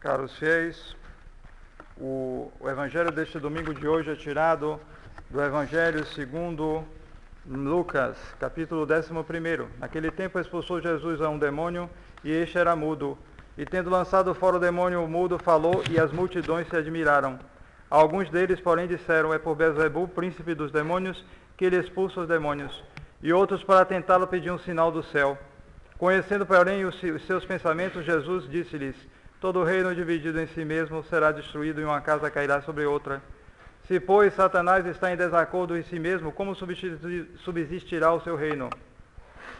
Caros fiéis, o evangelho deste domingo de hoje é tirado do Evangelho segundo Lucas, capítulo 11. Naquele tempo expulsou Jesus a um demônio, e este era mudo. E tendo lançado fora o demônio, o mudo falou, e as multidões se admiraram. Alguns deles, porém, disseram: é por Beelzebul, príncipe dos demônios, que ele expulsa os demônios. E outros, para tentá-lo, pediam um sinal do céu. Conhecendo, porém, os seus pensamentos, Jesus disse-lhes: todo reino dividido em si mesmo será destruído, e uma casa cairá sobre outra. Se, pois, Satanás está em desacordo em si mesmo, como subsistirá o seu reino?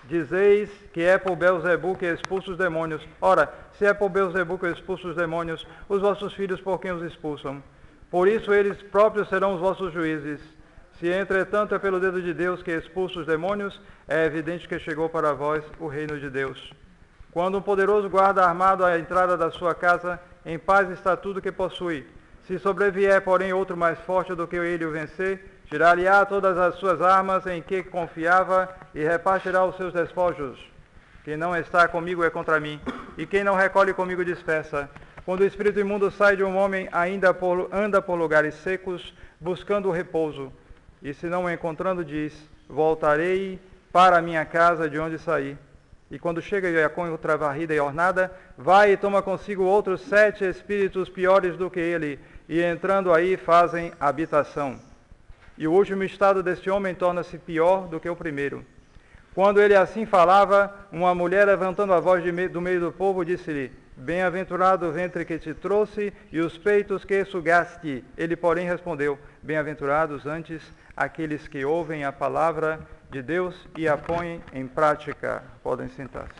Dizeis que é por Beelzebul que expulsa os demônios. Ora, se é por Beelzebul que expulsa os demônios, os vossos filhos por quem os expulsam? Por isso eles próprios serão os vossos juízes. Se, entretanto, é pelo dedo de Deus que expulsa os demônios, é evidente que chegou para vós o reino de Deus. Quando um poderoso guarda armado à entrada da sua casa, em paz está tudo que possui. Se sobrevier, porém, outro mais forte do que ele o vencer, tirar-lhe-á todas as suas armas em que confiava e repartirá os seus despojos. Quem não está comigo é contra mim, e quem não recolhe comigo dispersa. Quando o espírito imundo sai de um homem, ainda anda por lugares secos, buscando o repouso. E se não o encontrando, diz: voltarei para a minha casa de onde saí. E quando chega e a encontra varrida e ornada, vai e toma consigo outros 7 espíritos piores do que ele, e entrando aí fazem habitação. E o último estado deste homem torna-se pior do que o primeiro. Quando ele assim falava, uma mulher, levantando a voz do meio do povo, disse-lhe: bem-aventurado o ventre que te trouxe e os peitos que sugaste. Ele, porém, respondeu: bem-aventurados antes aqueles que ouvem a palavra de Deus e a põem em prática. Podem sentar-se.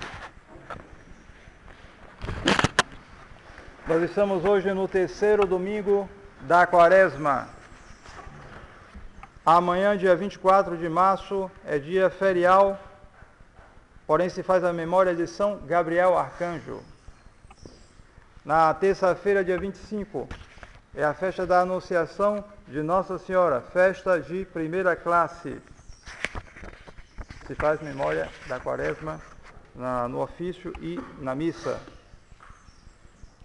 Nós estamos hoje no 3º domingo da Quaresma. Amanhã, dia 24 de março, é dia ferial, porém se faz a memória de São Gabriel Arcanjo. Na terça-feira, dia 25, é a festa da Anunciação de Nossa Senhora, festa de primeira classe. Se faz memória da Quaresma no ofício e na missa.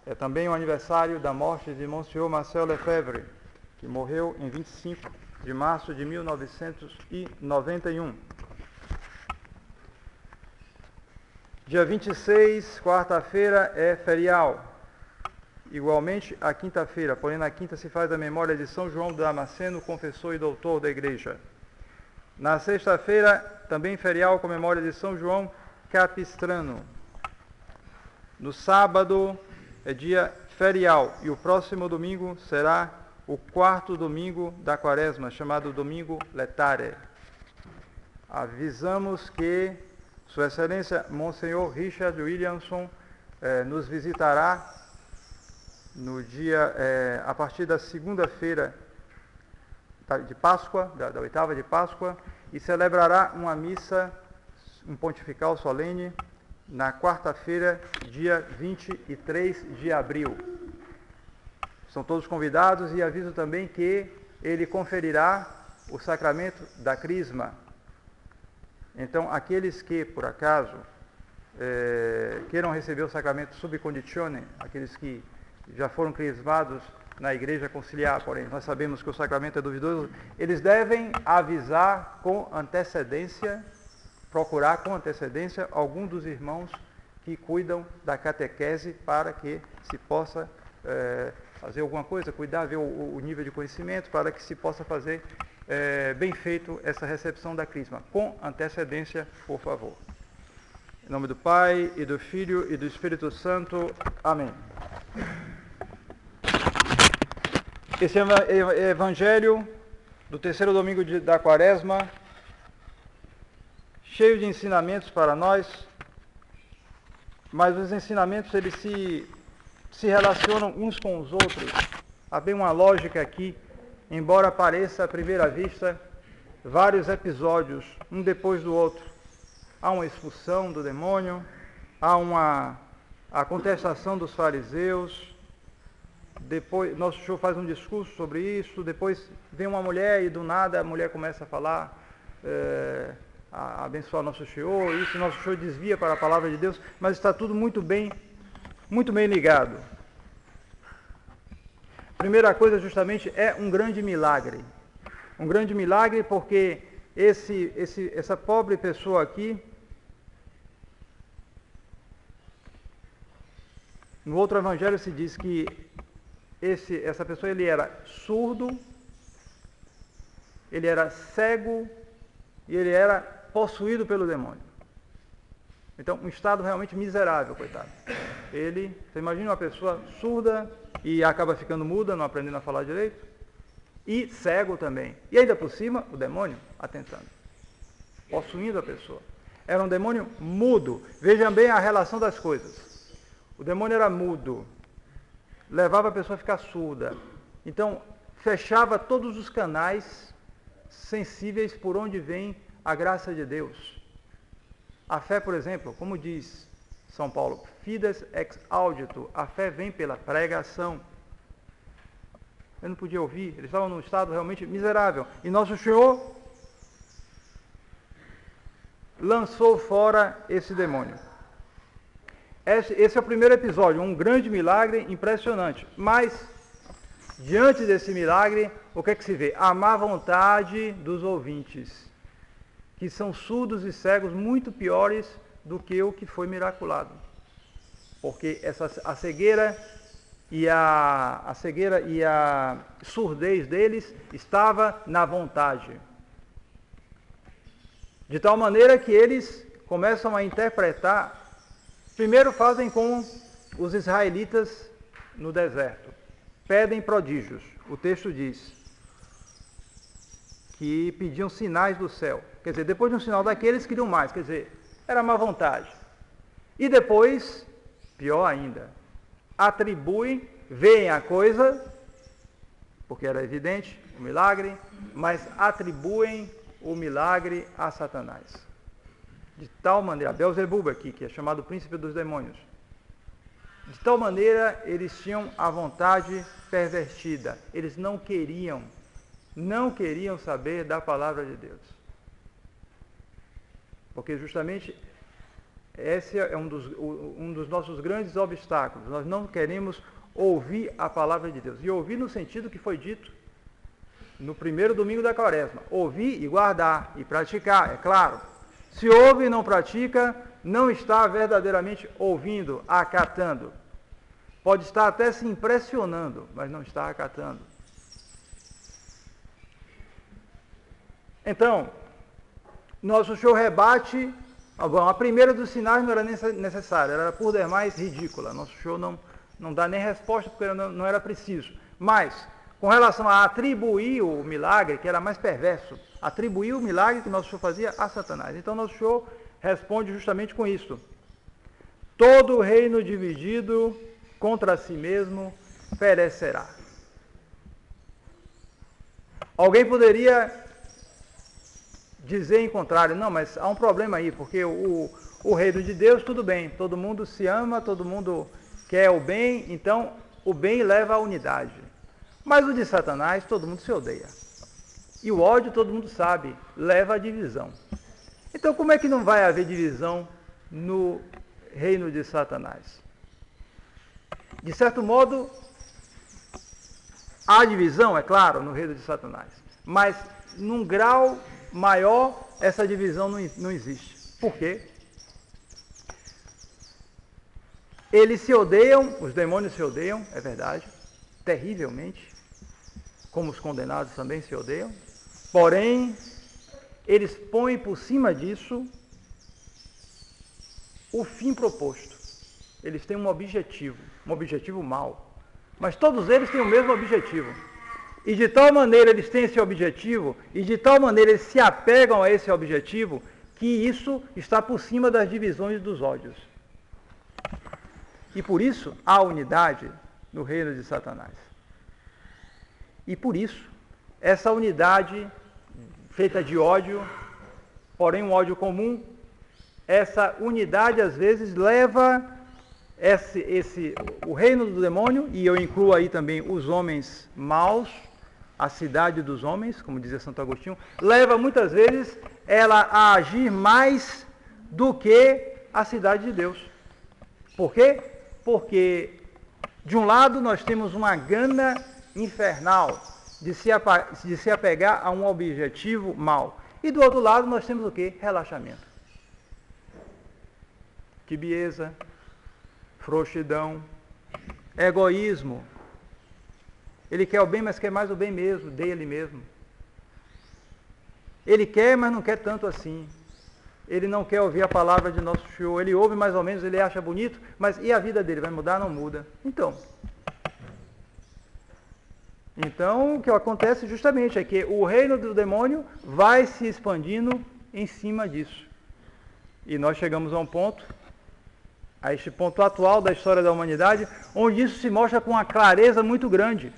É também o aniversário da morte de Monsieur Marcel Lefebvre, que morreu em 25 de março de 1991. Dia 26, quarta-feira, é ferial. Igualmente a quinta-feira, porém na quinta se faz a memória de São João Damasceno, confessor e doutor da Igreja. Na sexta-feira, também ferial, com memória de São João Capistrano. No sábado é dia ferial, e o próximo domingo será o 4º domingo da Quaresma, chamado Domingo Letare. Avisamos que Sua Excelência Monsenhor Richard Williamson nos visitará no dia, a partir da segunda-feira de Páscoa, da 8ª de Páscoa, e celebrará uma missa, um pontifical solene, na quarta-feira, dia 23 de abril. São todos convidados, e aviso também que ele conferirá o sacramento da crisma. Então, aqueles que, por acaso, queiram receber o sacramento sub conditione, aqueles que já foram crismados na igreja conciliar, porém nós sabemos que o sacramento é duvidoso, eles devem avisar com antecedência, procurar com antecedência algum dos irmãos que cuidam da catequese, para que se possa fazer alguma coisa, cuidar, ver o nível de conhecimento, para que se possa fazer bem feito essa recepção da crisma. Com antecedência, por favor. Em nome do Pai, e do Filho, e do Espírito Santo. Amém. Esse é o Evangelho do 3º domingo da Quaresma, cheio de ensinamentos para nós, mas os ensinamentos eles se relacionam uns com os outros. Há bem uma lógica aqui, embora pareça à primeira vista vários episódios, um depois do outro. Há uma expulsão do demônio, há a contestação dos fariseus. Depois, nosso Senhor faz um discurso sobre isso, depois vem uma mulher e do nada a mulher começa a falar, a abençoar nosso Senhor, isso nosso Senhor desvia para a palavra de Deus, mas está tudo muito bem ligado. Primeira coisa, justamente, é um grande milagre. Um grande milagre porque essa pobre pessoa aqui, no outro evangelho se diz que essa pessoa ele era surdo, ele era cego e ele era possuído pelo demônio. Então, um estado realmente miserável, coitado. Você imagina uma pessoa surda e acaba ficando muda, não aprendendo a falar direito, e cego também. E ainda por cima, o demônio atentando, possuindo a pessoa. Era um demônio mudo. Vejam bem a relação das coisas. O demônio era mudo, levava a pessoa a ficar surda. Então, fechava todos os canais sensíveis por onde vem a graça de Deus. A fé, por exemplo, como diz São Paulo, fides ex audito, a fé vem pela pregação. Eu não podia ouvir, eles estavam num estado realmente miserável. E Nosso Senhor lançou fora esse demônio. Esse é o primeiro episódio, um grande milagre impressionante. Mas, diante desse milagre, o que é que se vê? A má vontade dos ouvintes, que são surdos e cegos muito piores do que o que foi miraculado. Porque a cegueira e a surdez deles estava na vontade. De tal maneira que eles começam a interpretar, primeiro fazem como os israelitas no deserto, pedem prodígios. O texto diz que pediam sinais do céu. Quer dizer, depois de um sinal daqueles, queriam mais. Quer dizer, era má vontade. E depois, pior ainda, atribuem, veem a coisa, porque era evidente o milagre, mas atribuem o milagre a Satanás. De tal maneira, Beelzebub aqui, que é chamado príncipe dos demônios, de tal maneira eles tinham a vontade pervertida. Eles não queriam saber da palavra de Deus. Porque justamente esse é um dos nossos grandes obstáculos. Nós não queremos ouvir a palavra de Deus. E ouvir no sentido que foi dito no primeiro domingo da Quaresma. Ouvir e guardar e praticar, é claro. Se ouve e não pratica, não está verdadeiramente ouvindo, acatando. Pode estar até se impressionando, mas não está acatando. Então, Nosso Senhor rebate. Bom, a primeira dos sinais não era necessária, era por demais ridícula. Nosso Senhor não dá nem resposta porque não era preciso. Mas, com relação a atribuir o milagre, que era mais perverso, atribuir o milagre que Nosso Senhor fazia a Satanás. Então, Nosso Senhor responde justamente com isso. Todo reino dividido contra si mesmo perecerá. Alguém poderia dizer em contrário, não, mas há um problema aí, porque o reino de Deus, tudo bem, todo mundo se ama, todo mundo quer o bem, então o bem leva à unidade. Mas o de Satanás, todo mundo se odeia. E o ódio, todo mundo sabe, leva à divisão. Então como é que não vai haver divisão no reino de Satanás? De certo modo, há divisão, é claro, no reino de Satanás, mas num grau maior, essa divisão não existe. Por quê? Eles se odeiam, os demônios se odeiam, é verdade, terrivelmente, como os condenados também se odeiam, porém, eles põem por cima disso o fim proposto. Eles têm um objetivo mau, mas todos eles têm o mesmo objetivo. E de tal maneira eles têm esse objetivo, e de tal maneira eles se apegam a esse objetivo, que isso está por cima das divisões dos ódios. E por isso há unidade no reino de Satanás. E por isso, essa unidade feita de ódio, porém um ódio comum, essa unidade às vezes leva o reino do demônio, e eu incluo aí também os homens maus, a cidade dos homens, como dizia Santo Agostinho, leva muitas vezes ela a agir mais do que a cidade de Deus. Por quê? Porque, de um lado, nós temos uma gana infernal de se apegar a um objetivo mau. E do outro lado nós temos o quê? Relaxamento. Tibieza, frouxidão, egoísmo. Ele quer o bem, mas quer mais o bem mesmo, dele mesmo. Ele quer, mas não quer tanto assim. Ele não quer ouvir a palavra de nosso Senhor. Ele ouve mais ou menos, ele acha bonito, mas e a vida dele? Vai mudar? Não muda. Então, o que acontece justamente é que o reino do demônio vai se expandindo em cima disso. E nós chegamos a um ponto, a este ponto atual da história da humanidade, onde isso se mostra com uma clareza muito grande.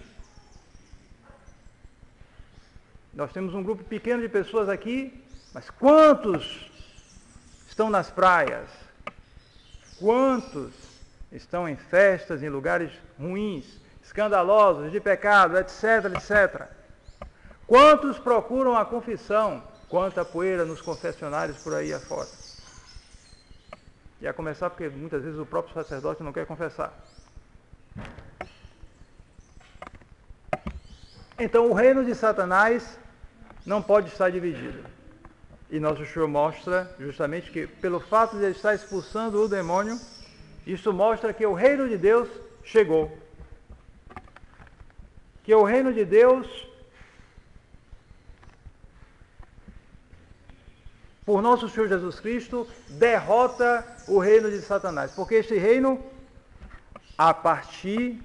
Nós temos um grupo pequeno de pessoas aqui, mas quantos estão nas praias? Quantos estão em festas, em lugares ruins, escandalosos, de pecado, etc, etc? Quantos procuram a confissão? Quanta poeira nos confessionários por aí afora. E a começar porque muitas vezes o próprio sacerdote não quer confessar. Então o reino de Satanás não pode estar dividido. E nosso Senhor mostra justamente que pelo fato de ele estar expulsando o demônio, isso mostra que o reino de Deus chegou. Que o reino de Deus, por nosso Senhor Jesus Cristo, derrota o reino de Satanás. Porque este reino, a partir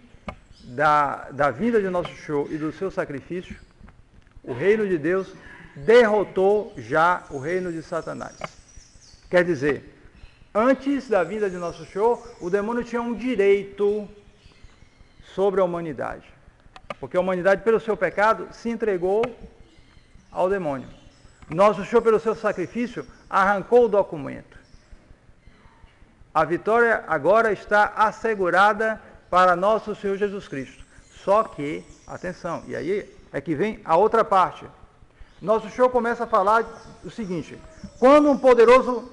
da vinda de nosso Senhor e do seu sacrifício, o reino de Deus derrotou já o reino de Satanás. Quer dizer, antes da vinda de nosso Senhor, o demônio tinha um direito sobre a humanidade. Porque a humanidade, pelo seu pecado, se entregou ao demônio. Nosso Senhor, pelo seu sacrifício, arrancou o documento. A vitória agora está assegurada para nosso Senhor Jesus Cristo. Só que, atenção, e aí é que vem a outra parte. Nosso Senhor começa a falar o seguinte: quando um poderoso,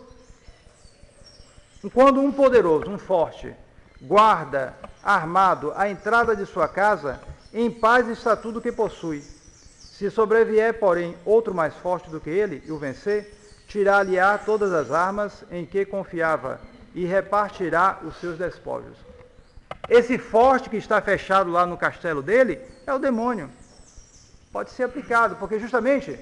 um forte, guarda armado a entrada de sua casa, em paz está tudo o que possui. Se sobrevier, porém, outro mais forte do que ele e o vencer, tirar-lhe-á todas as armas em que confiava e repartirá os seus despojos. Esse forte que está fechado lá no castelo dele é o demônio. Pode ser aplicado, porque justamente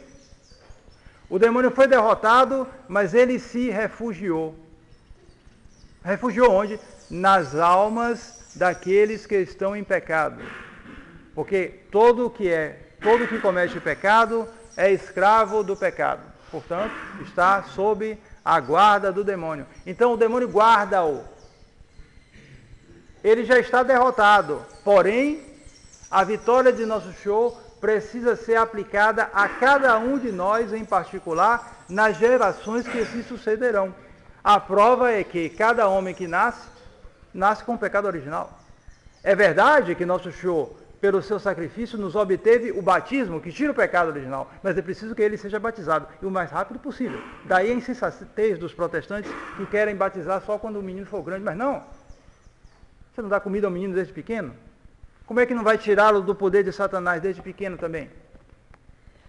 o demônio foi derrotado, mas ele se refugiou. Refugiou onde? Nas almas daqueles que estão em pecado. Porque todo que comete pecado é escravo do pecado. Portanto, está sob a guarda do demônio. Então o demônio guarda-o. Ele já está derrotado. Porém, a vitória de nosso Senhor precisa ser aplicada a cada um de nós em particular, nas gerações que se sucederão. A prova é que cada homem que nasce com o pecado original. É verdade que nosso Senhor, pelo seu sacrifício, nos obteve o batismo, que tira o pecado original, mas é preciso que ele seja batizado, e o mais rápido possível. Daí a insensatez dos protestantes que querem batizar só quando o menino for grande, mas não. Você não dá comida ao menino desde pequeno? Como é que não vai tirá-lo do poder de Satanás desde pequeno também?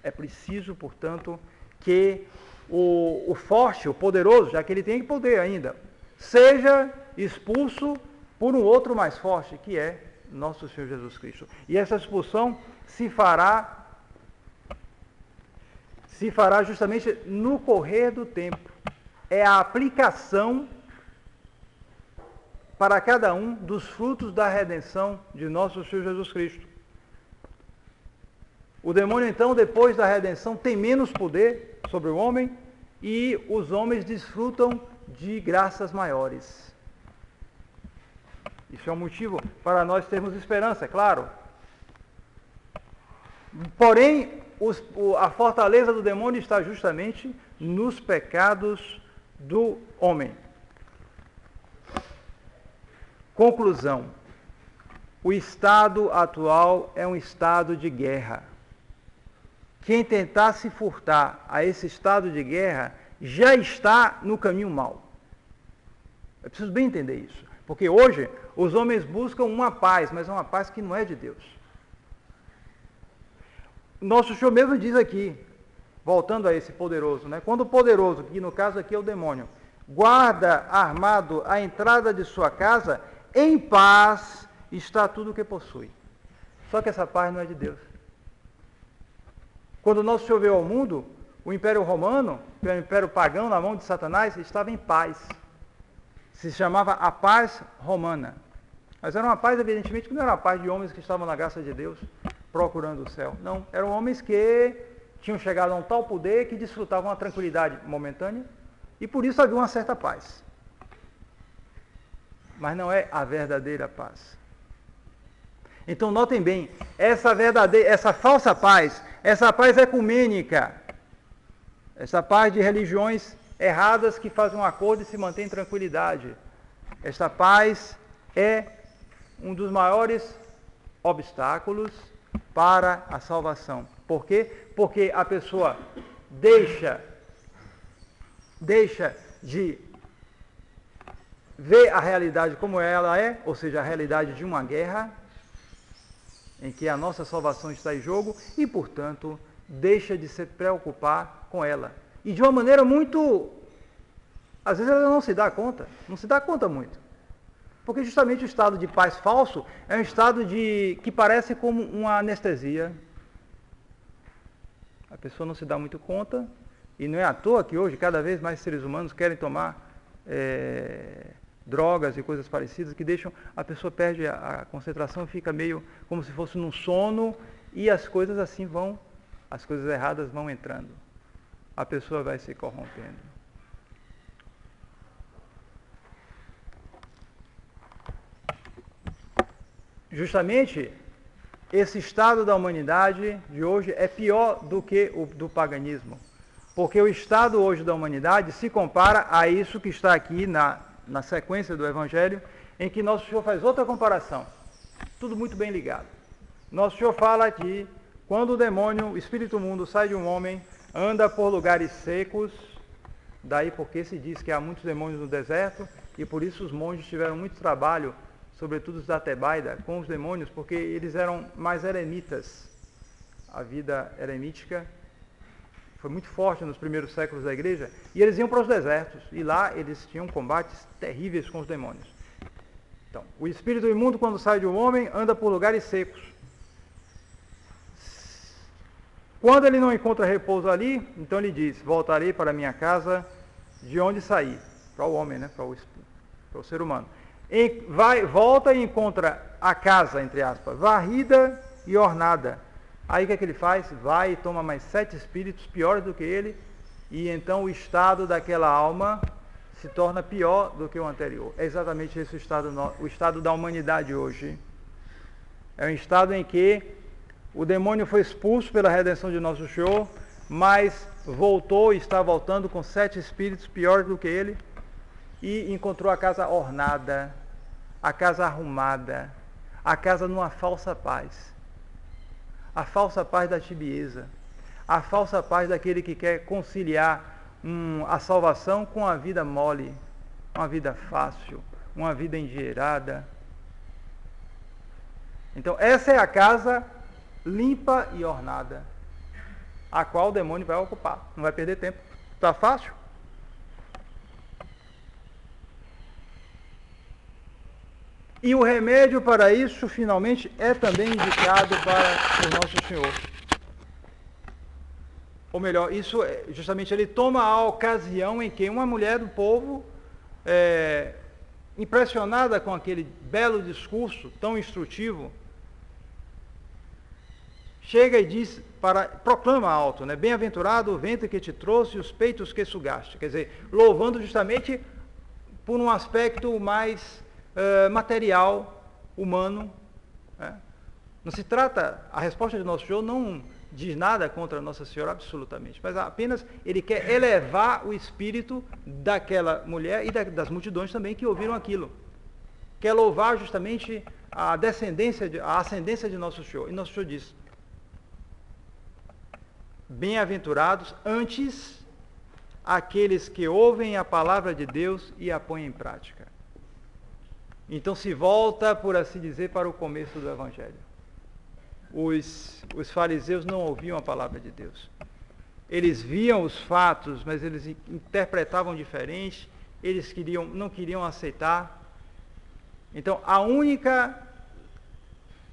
É preciso, portanto, que o forte, o poderoso, já que ele tem poder ainda, seja expulso por um outro mais forte, que é nosso Senhor Jesus Cristo. E essa expulsão se fará justamente no correr do tempo. É a aplicação para cada um dos frutos da redenção de nosso Senhor Jesus Cristo. O demônio, então, depois da redenção, tem menos poder sobre o homem e os homens desfrutam de graças maiores. Isso é um motivo para nós termos esperança, é claro. Porém, a fortaleza do demônio está justamente nos pecados do homem. Conclusão. O estado atual é um estado de guerra. Quem tentar se furtar a esse estado de guerra já está no caminho mau. É preciso bem entender isso. Porque hoje os homens buscam uma paz, mas é uma paz que não é de Deus. Nosso Senhor mesmo diz aqui, voltando a esse poderoso, né? Quando o poderoso, que no caso aqui é o demônio, guarda armado a entrada de sua casa, em paz está tudo o que possui. Só que essa paz não é de Deus. Quando o nosso Senhor veio ao mundo, o Império Romano, o Império Pagão na mão de Satanás, estava em paz. Se chamava a paz romana. Mas era uma paz, evidentemente, que não era uma paz de homens que estavam na graça de Deus, procurando o céu. Não, eram homens que tinham chegado a um tal poder que desfrutavam uma tranquilidade momentânea, e por isso havia uma certa paz. Mas não é a verdadeira paz. Então notem bem, essa falsa paz, essa paz ecumênica, essa paz de religiões erradas que fazem um acordo e se mantêm em tranquilidade. Esta paz é um dos maiores obstáculos para a salvação. Por quê? Porque a pessoa deixa de ver a realidade como ela é, ou seja, a realidade de uma guerra, em que a nossa salvação está em jogo, e, portanto, deixa de se preocupar com ela. E de uma maneira muito... Às vezes ela não se dá conta muito. Porque justamente o estado de paz falso é um estado que parece como uma anestesia. A pessoa não se dá muito conta, e não é à toa que hoje cada vez mais seres humanos querem tomar drogas e coisas parecidas que deixam a pessoa perde a concentração, fica meio como se fosse num sono, e as coisas assim as coisas erradas vão entrando. A pessoa vai se corrompendo. Justamente, esse estado da humanidade de hoje é pior do que o do paganismo. Porque o estado hoje da humanidade se compara a isso que está aqui na sequência do Evangelho, em que Nosso Senhor faz outra comparação. Tudo muito bem ligado. Nosso Senhor fala que quando o demônio, o espírito imundo, sai de um homem, anda por lugares secos, daí porque se diz que há muitos demônios no deserto, e por isso os monges tiveram muito trabalho, sobretudo os da Tebaida, com os demônios, porque eles eram mais eremitas. A vida eremítica foi muito forte nos primeiros séculos da igreja, e eles iam para os desertos, e lá eles tinham combates terríveis com os demônios. Então, o espírito imundo, quando sai de um homem, anda por lugares secos. Quando ele não encontra repouso ali, então ele diz: voltarei para a minha casa de onde saí. Para o homem, né? Para o ser humano. Volta e encontra a casa, entre aspas, varrida e ornada. Aí o que é que ele faz? Vai e toma mais 7 espíritos piores do que ele, e então o estado daquela alma se torna pior do que o anterior. É exatamente esse o estado da humanidade hoje. É um estado em que o demônio foi expulso pela redenção de Nosso Senhor, mas voltou e está voltando com 7 espíritos piores do que ele, e encontrou a casa ornada, a casa arrumada, a casa numa falsa paz. A falsa paz da tibieza, a falsa paz daquele que quer conciliar a salvação com a vida mole, uma vida fácil, uma vida endinheirada. Então essa é a casa limpa e ornada, a qual o demônio vai ocupar. Não vai perder tempo. Está fácil? E o remédio para isso, finalmente, é também indicado para o Nosso Senhor. Ou melhor, isso justamente ele toma a ocasião em que uma mulher do povo, impressionada com aquele belo discurso tão instrutivo, chega e diz, proclama alto, né? Bem-aventurado o ventre que te trouxe e os peitos que sugaste. Quer dizer, louvando justamente por um aspecto mais material, humano. Né? Não se trata, a resposta de Nosso Senhor não diz nada contra Nossa Senhora, absolutamente, mas apenas ele quer elevar o espírito daquela mulher e das multidões também que ouviram aquilo. Quer louvar justamente a ascendência de Nosso Senhor. E Nosso Senhor diz: bem-aventurados antes aqueles que ouvem a palavra de Deus e a põem em prática. Então se volta, por assim dizer, para o começo do Evangelho. os fariseus não ouviam a palavra de Deus. Eles viam os fatos, mas eles interpretavam diferente, eles não queriam aceitar. Então, a única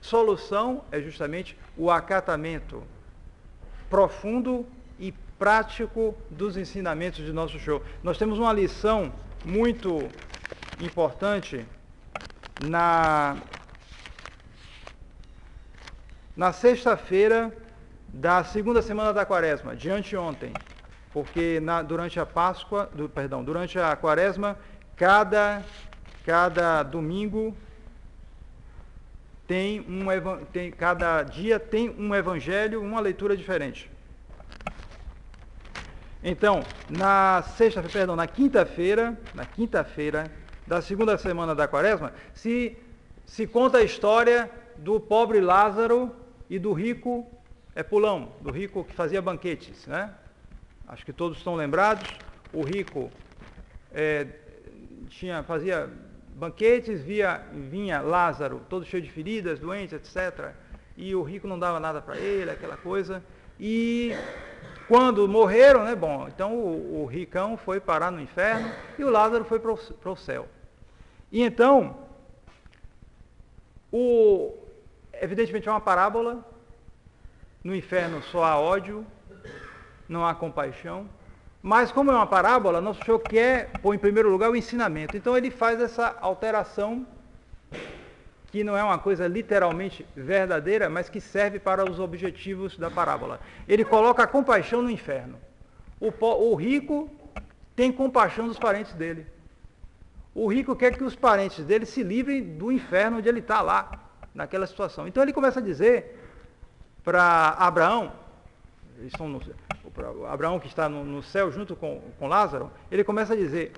solução é justamente o acatamento profundo e prático dos ensinamentos de nosso Senhor. Nós temos uma lição muito importante na sexta-feira da segunda semana da Quaresma, de anteontem, porque durante a Quaresma, cada domingo cada dia tem um evangelho, uma leitura diferente. Então, na quinta-feira da segunda semana da Quaresma, se conta a história do pobre Lázaro e do rico Pulão, do rico que fazia banquetes, né? Acho que todos estão lembrados. O rico fazia banquetes, vinha Lázaro todo cheio de feridas, doente, etc. E o rico não dava nada para ele, aquela coisa. E quando morreram, né? Bom, então o ricão foi parar no inferno e o Lázaro foi para o céu. E então, evidentemente é uma parábola. No inferno só há ódio, não há compaixão. Mas como é uma parábola, nosso Senhor quer pôr em primeiro lugar o ensinamento. Então ele faz essa alteração, que não é uma coisa literalmente verdadeira, mas que serve para os objetivos da parábola. Ele coloca a compaixão no inferno. O rico tem compaixão dos parentes dele. O rico quer que os parentes dele se livrem do inferno onde ele está lá, naquela situação. Então ele começa a dizer para Abraão, Abraão que está no céu junto com Lázaro, ele começa a dizer: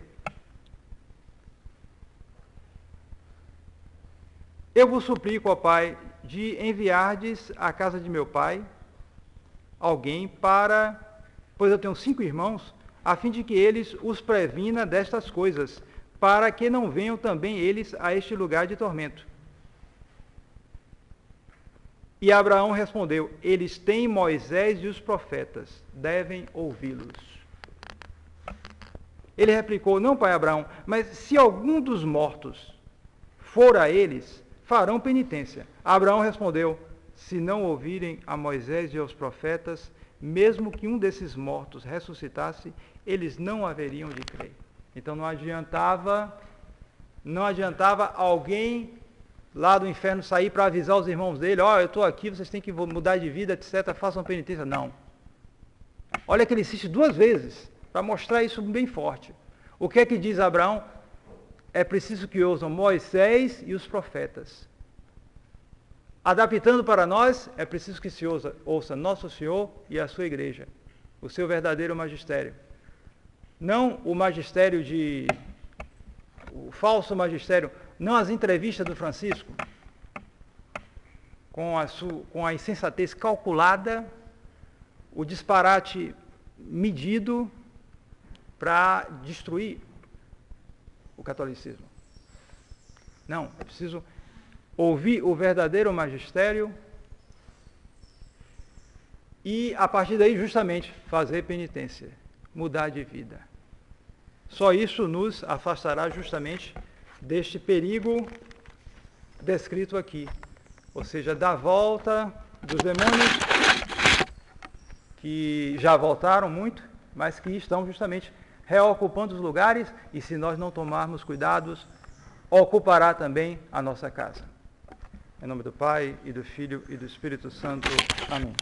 eu vos suplico, ó Pai, de enviardes à casa de meu pai alguém pois eu tenho 5 irmãos, a fim de que eles os previna destas coisas, para que não venham também eles a este lugar de tormento. E Abraão respondeu: eles têm Moisés e os profetas, devem ouvi-los. Ele replicou: não, pai Abraão, mas se algum dos mortos for a eles, farão penitência. Abraão respondeu: se não ouvirem a Moisés e aos profetas, mesmo que um desses mortos ressuscitasse, eles não haveriam de crer. Então não adiantava alguém lá do inferno sair para avisar os irmãos dele: eu estou aqui, vocês têm que mudar de vida, etc., façam penitência. Não. Olha que ele insiste 2 vezes, para mostrar isso bem forte. O que é que diz Abraão? É preciso que ouçam Moisés e os profetas. Adaptando para nós, é preciso que se ouça Nosso Senhor e a sua igreja, o seu verdadeiro magistério. Não o magistério o falso magistério, não as entrevistas do Francisco, com a insensatez calculada, o disparate medido para destruir o catolicismo. Não, é preciso ouvir o verdadeiro magistério e, a partir daí, justamente, fazer penitência, mudar de vida. Só isso nos afastará justamente deste perigo descrito aqui, ou seja, da volta dos demônios que já voltaram muito, mas que estão justamente reocupando os lugares, e se nós não tomarmos cuidados, ocupará também a nossa casa. Em nome do Pai, e do Filho, e do Espírito Santo. Amém.